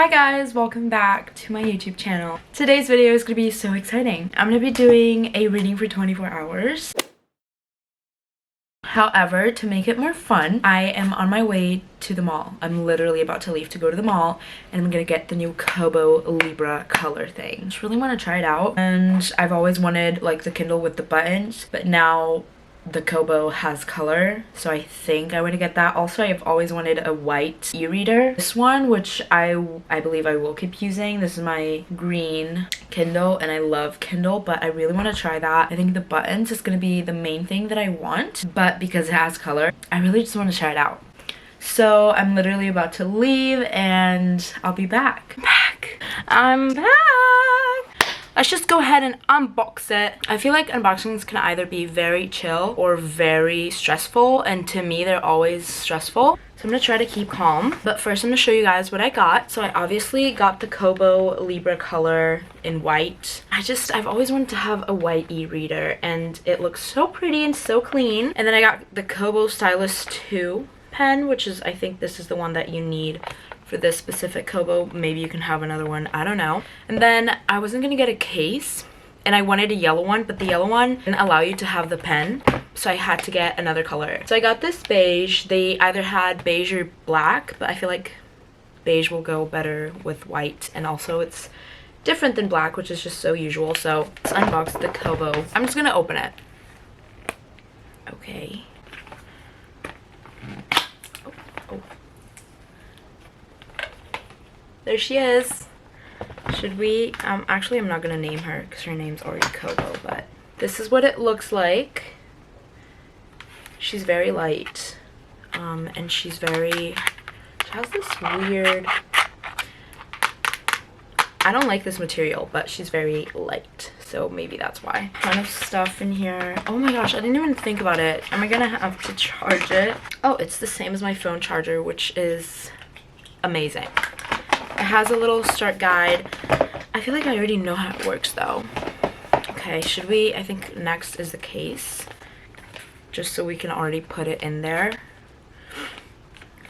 Hi guys, welcome back to my YouTube channel. Today's video is going to be so exciting. I'm going to be doing a reading for 24 hours. However, to make it more fun, I am on my way to the mall. I'm literally about to leave to go to the mall and I'm going to get the new Kobo Libra color thing. I just really want to try it out, and I've always wanted like the Kindle with the buttons, but now the Kobo has color, so I think I want to get that. Also, I've always wanted a white e-reader. This one, which I believe I will keep using. This is my green Kindle, and I love Kindle, but I really want to try that. I think the buttons is going to be the main thing that I want, but because it has color, I really just want to try it out. So I'm literally about to leave, and I'll be back. I'm back. Let's just go ahead and unbox it. I feel like unboxings can either be very chill or very stressful, and to me they're always stressful. So I'm gonna try to keep calm. But first I'm gonna show you guys what I got. So I obviously got the Kobo Libra color in white. I've always wanted to have a white e-reader, and it looks so pretty and so clean. And then I got the Kobo Stylus 2 pen, which is, I think this is the one that you need for this specific Kobo. Maybe you can have another one, I don't know. And then I wasn't gonna get a case, and I wanted a yellow one, but the yellow one didn't allow you to have the pen, so I had to get another color. So I got this beige. They either had beige or black, but I feel like beige will go better with white, and also it's different than black, which is just so usual. So let's unbox the Kobo. I'm just gonna open it. Okay. There she is. Should we, actually I'm not gonna name her because her name's already Kobo, but this is what it looks like. She's very light, and she has this weird, I don't like this material, but she's very light, so maybe that's why. Ton of stuff in here. Oh my gosh, I didn't even think about it. Am I gonna have to charge it? Oh, it's the same as my phone charger, which is amazing. It has a little start guide. I feel like I already know how it works though. Okay, should we, I think next is the case, just so we can already put it in there.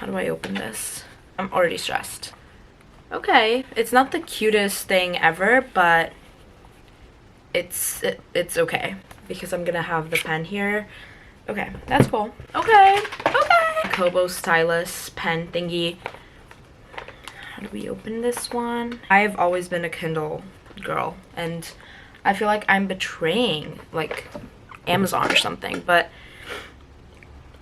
How do I open this? I'm already stressed. Okay, it's not the cutest thing ever, but it's okay because I'm gonna have the pen here. Okay, that's cool. Okay. Kobo Stylus pen thingy. How do we open this one? I've always been a Kindle girl, and I feel like I'm betraying like Amazon or something, but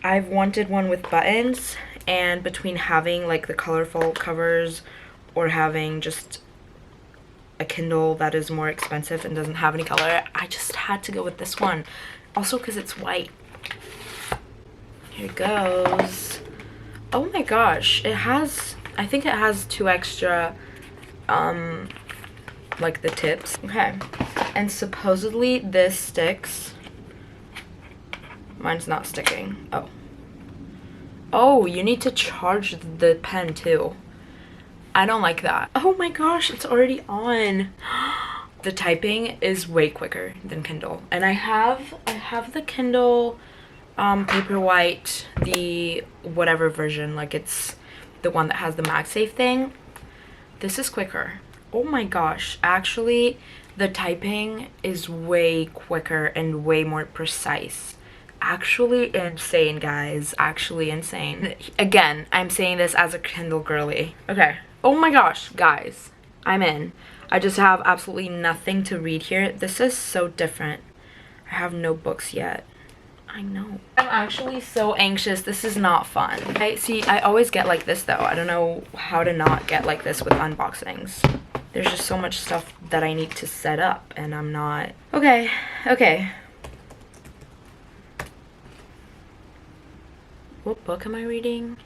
I've wanted one with buttons, and between having like the colorful covers or having just a Kindle that is more expensive and doesn't have any color, I just had to go with this one. Also because it's white. Here it goes. Oh my gosh, it has, I think it has 2 extra like the tips. Okay, and supposedly this sticks. Mine's not sticking. Oh, you need to charge the pen too. I don't like that. Oh my gosh, it's already on. The typing is way quicker than Kindle, and I have the Kindle Paperwhite, the whatever version, like it's the one that has the MagSafe thing. This is quicker. Oh my gosh, actually the typing is way quicker and way more precise. Actually insane, guys. Actually insane. Again, I'm saying this as a Kindle girly. Okay. Oh my gosh, guys, I'm in. I just have absolutely nothing to read here. This is so different. I have no books yet. I know. I'm actually so anxious. This is not fun. I always get like this though. I don't know how to not get like this with unboxings. There's just so much stuff that I need to set up, and I'm not. Okay. What book am I reading?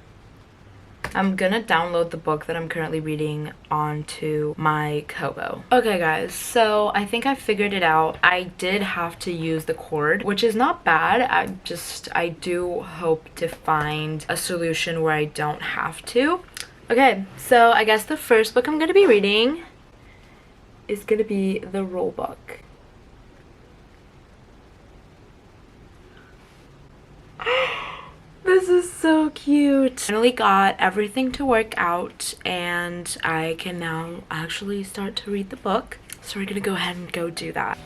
I'm gonna download the book that I'm currently reading onto my Kobo. Okay guys, so I think I figured it out. I did have to use the cord, which is not bad. I do hope to find a solution where I don't have to. Okay, so I guess the first book I'm gonna be reading is gonna be the rule book. this is so cute. Finally got everything to work out and I can now actually start to read the book. So we're gonna go ahead and go do that.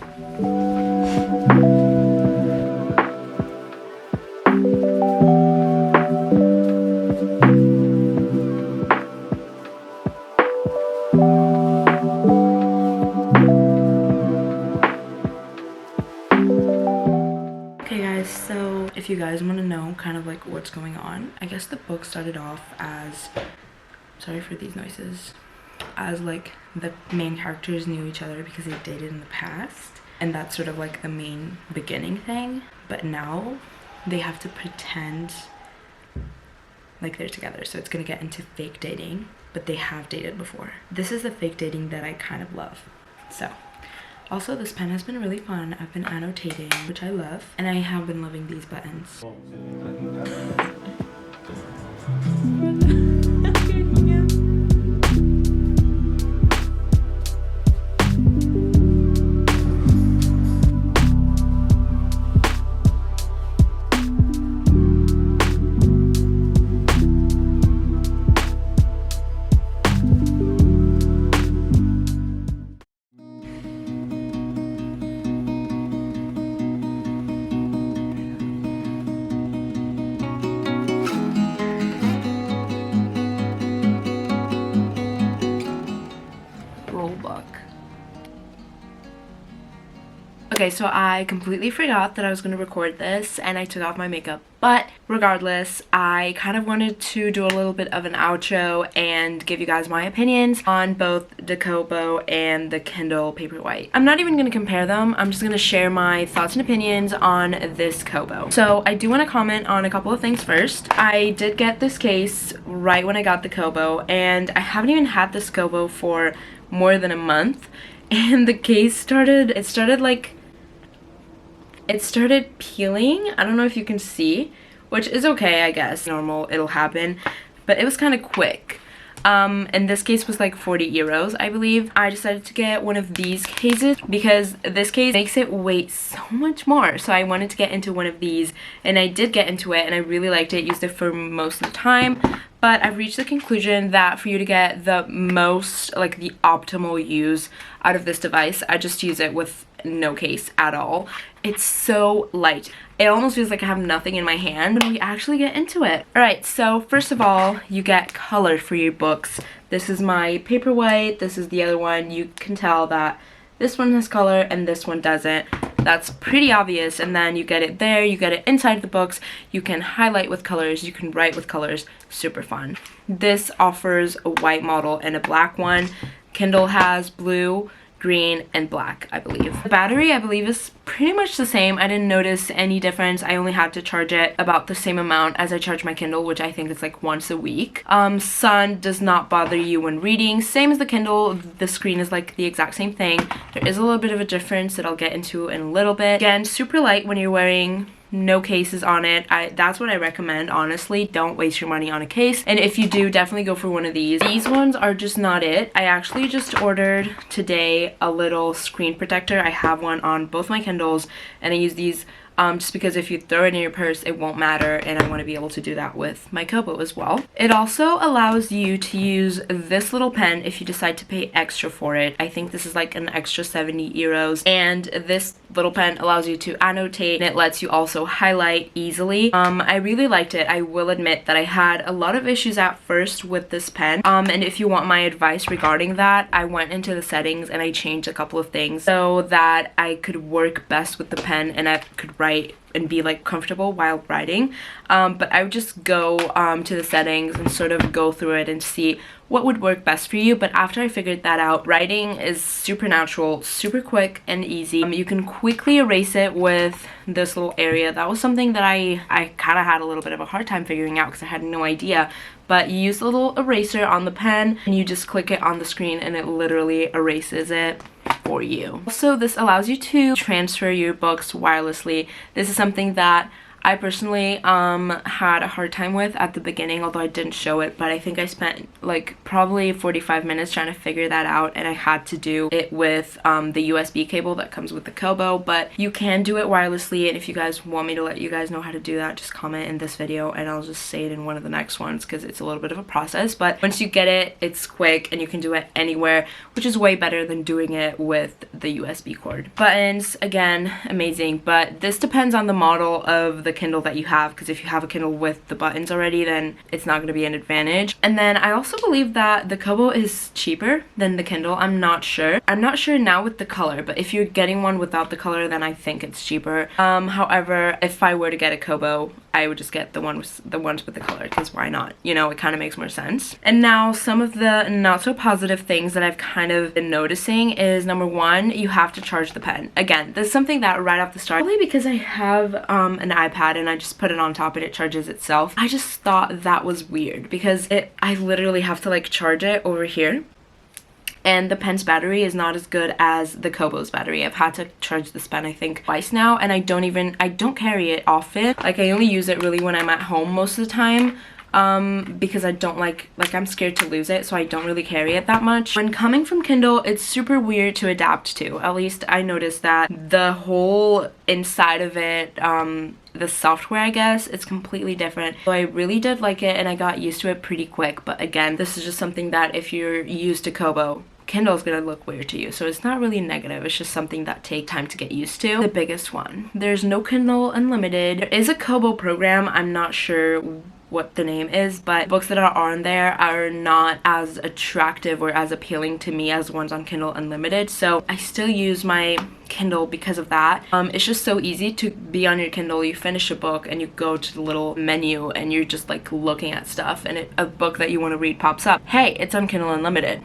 Okay guys, so if you guys want to know kind of like what's going on, I guess the book started off as, sorry for these noises, as like the main characters knew each other because they dated in the past, and that's sort of like the main beginning thing. But now they have to pretend like they're together, so it's gonna get into fake dating, but they have dated before. This is the fake dating that I kind of love. So also, this pen has been really fun. I've been annotating, which I love, and I have been loving these buttons. Okay, so I completely forgot that I was going to record this and I took off my makeup, but regardless, I kind of wanted to do a little bit of an outro and give you guys my opinions on both the Kobo and the Kindle Paperwhite. I'm not even going to compare them, I'm just going to share my thoughts and opinions on this Kobo. So I do want to comment on a couple of things first. I did get this case right when I got the Kobo, and I haven't even had this Kobo for more than a month, and the case started peeling. I don't know if you can see, which is okay, I guess. Normal, it'll happen. But it was kind of quick. And this case was like 40 euros, I believe. I decided to get one of these cases because this case makes it weigh so much more. So I wanted to get into one of these, and I did get into it, and I really liked it. Used it for most of the time. But I've reached the conclusion that for you to get the most, like the optimal use out of this device, I just use it with no case at all. It's so light. It almost feels like I have nothing in my hand when we actually get into it. Alright, so first of all, you get color for your books. This is my Paperwhite, this is the other one. You can tell that this one has color and this one doesn't. That's pretty obvious, and then you get it there, you get it inside the books, you can highlight with colors, you can write with colors, super fun. This offers a white model and a black one. Kindle has blue, green, and black, I believe. The battery, I believe, is pretty much the same. I didn't notice any difference. I only had to charge it about the same amount as I charge my Kindle, which I think is like once a week. Sun does not bother you when reading. Same as the Kindle, the screen is like the exact same thing. There is a little bit of a difference that I'll get into in a little bit. Again, super light when you're wearing no cases on it. That's what I recommend, honestly. Don't waste your money on a case, and if you do, definitely go for one of these. These ones are just not it. I actually just ordered today a little screen protector. I have one on both my Kindles, and I use these just because if you throw it in your purse, it won't matter, and I want to be able to do that with my Kobo as well. It also allows you to use this little pen if you decide to pay extra for it. I think this is like an extra 70 euros, and this little pen allows you to annotate, and it lets you also highlight easily. I really liked it. I will admit that I had a lot of issues at first with this pen, and if you want my advice regarding that, I went into the settings and I changed a couple of things so that I could work best with the pen and I could write and be like comfortable while writing. But I would just go to the settings and sort of go through it and see what would work best for you. But after I figured that out, writing is super natural, super quick and easy. You can quickly erase it with this little area. That was something that I kind of had a little bit of a hard time figuring out because I had no idea. But you use a little eraser on the pen and you just click it on the screen and it literally erases it for you. Also, this allows you to transfer your books wirelessly. This is something that I personally had a hard time with at the beginning, although I didn't show it, but I think I spent like probably 45 minutes trying to figure that out, and I had to do it with the USB cable that comes with the Kobo, but you can do it wirelessly, and if you guys want me to let you guys know how to do that, just comment in this video and I'll just say it in one of the next ones because it's a little bit of a process. But once you get it, it's quick and you can do it anywhere, which is way better than doing it with the USB cord. Buttons, again, amazing, but this depends on the model of the Kindle that you have, because if you have a Kindle with the buttons already, then it's not going to be an advantage. And then I also believe that the Kobo is cheaper than the Kindle. I'm not sure now with the color, but if you're getting one without the color, then I think it's cheaper. However, if I were to get a Kobo, I would just get the ones with the color, because why not? You know, it kind of makes more sense. And now some of the not so positive things that I've kind of been noticing is, number one, you have to charge the pen. Again, this is something that right off the start, probably because I have an iPad and I just put it on top and it charges itself, I just thought that was weird, because I literally have to like charge it over here. And the pen's battery is not as good as the Kobo's battery. I've had to charge this pen I think twice now, and I don't carry it often. Like, I only use it really when I'm at home most of the time, because I don't like I'm scared to lose it, so I don't really carry it that much. When coming from Kindle, it's super weird to adapt to. At least I noticed that the whole inside of it, the software, I guess, it's completely different. So I really did like it and I got used to it pretty quick. But again, this is just something that if you're used to Kobo, Kindle's gonna look weird to you, so it's not really negative, it's just something that takes time to get used to. The biggest one, there's no Kindle Unlimited. There is a Kobo program, I'm not sure what the name is, but books that are on there are not as attractive or as appealing to me as the ones on Kindle Unlimited, so I still use my Kindle because of that. It's just so easy to be on your Kindle. You finish a book and you go to the little menu and you're just like looking at stuff, and a book that you want to read pops up. Hey, it's on Kindle Unlimited.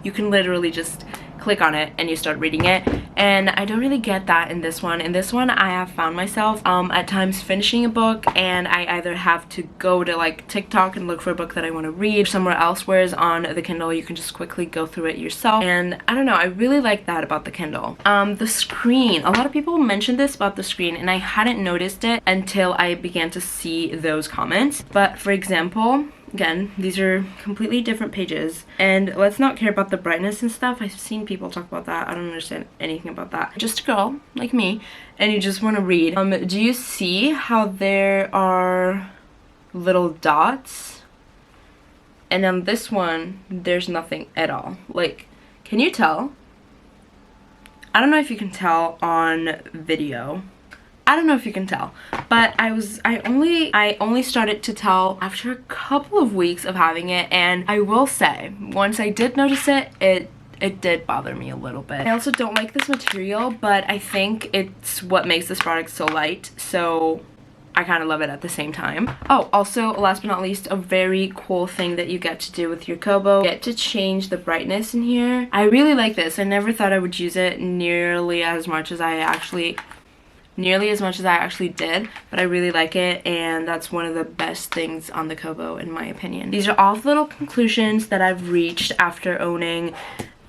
You can literally just click on it and you start reading it, and I don't really get that in this one. In this one, I have found myself at times finishing a book and I either have to go to like TikTok and look for a book that I want to read somewhere else, whereas on the Kindle you can just quickly go through it yourself. And I don't know, I really like that about the Kindle. The screen, a lot of people mentioned this about the screen and I hadn't noticed it until I began to see those comments. But for example, again, these are completely different pages, and let's not care about the brightness and stuff. I've seen people talk about that. I don't understand anything about that. Just a girl like me and you just want to read. Do you see how there are little dots? And on this one there's nothing at all. Like, can you tell? I don't know if you can tell on video. I don't know if you can tell, but I only started to tell after a couple of weeks of having it, and I will say, once I did notice it, it did bother me a little bit. I also don't like this material, but I think it's what makes this product so light, so I kind of love it at the same time. Oh, also, last but not least, a very cool thing that you get to do with your Kobo, you get to change the brightness in here. I really like this. I never thought I would use it nearly as much as I actually did, but I really like it, and that's one of the best things on the Kobo in my opinion. These are all the little conclusions that I've reached after owning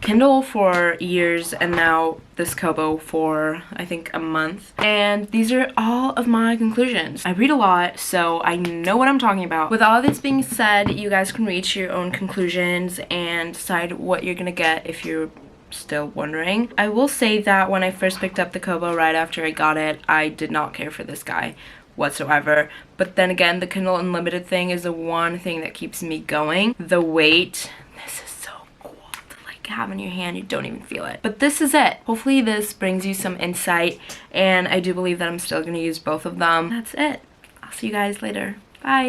Kindle for years and now this Kobo for I think a month, and these are all of my conclusions. I read a lot, so I know what I'm talking about. With all this being said, you guys can reach your own conclusions and decide what you're gonna get if you're still wondering. I will say that when I first picked up the Kobo right after I got it, I did not care for this guy whatsoever. But then again, the Kindle Unlimited thing is the one thing that keeps me going. The weight, this is so cool to like have in your hand, you don't even feel it. But this is it. Hopefully this brings you some insight, and I do believe that I'm still gonna use both of them. That's it. I'll see you guys later. Bye.